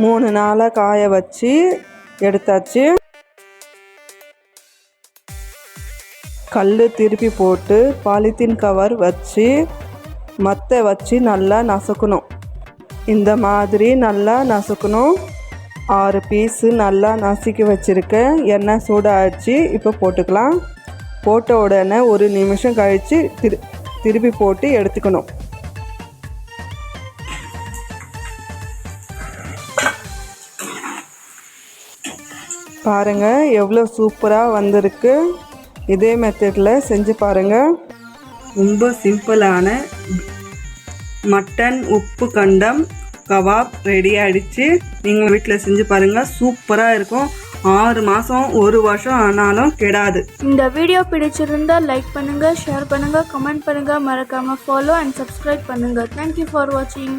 3 நாளாக காய வச்சு எடுத்தாச்சு. கல் திருப்பி போட்டு பாலித்தீன் கவர் வச்சு மத்தை வச்சு நல்லா நசுக்கணும். இந்த மாதிரி நல்லா நசுக்கணும். 6 பீஸு நல்லா நசுக்கி வச்சுருக்கேன். எண்ணெய் சூடாகிடுச்சு. இப்போ போட்டுக்கலாம். போட்ட உடனே 1 நிமிஷம் கழித்து திருப்பி போட்டு எடுத்துக்கணும். பாருங்கள் எவ்வளோ சூப்பராக வந்திருக்கு. இதே மெத்தடில் செஞ்சு பாருங்கள். ரொம்ப சிம்பிளான மட்டன் உப்பு கண்டம் கபாப் ரெடி ஆகிடுச்சு. நீங்கள் வீட்டில் செஞ்சு பாருங்கள். சூப்பராக இருக்கும். 6 மாதம் 1 வருஷம் ஆனாலும் கெடாது. இந்த வீடியோ பிடிச்சிருந்தால் லைக் பண்ணுங்கள், ஷேர் பண்ணுங்கள், கமெண்ட் பண்ணுங்கள், மறக்காமல் ஃபாலோ அண்ட் சப்ஸ்கிரைப் பண்ணுங்கள். தேங்க்யூ ஃபார் வாட்சிங்.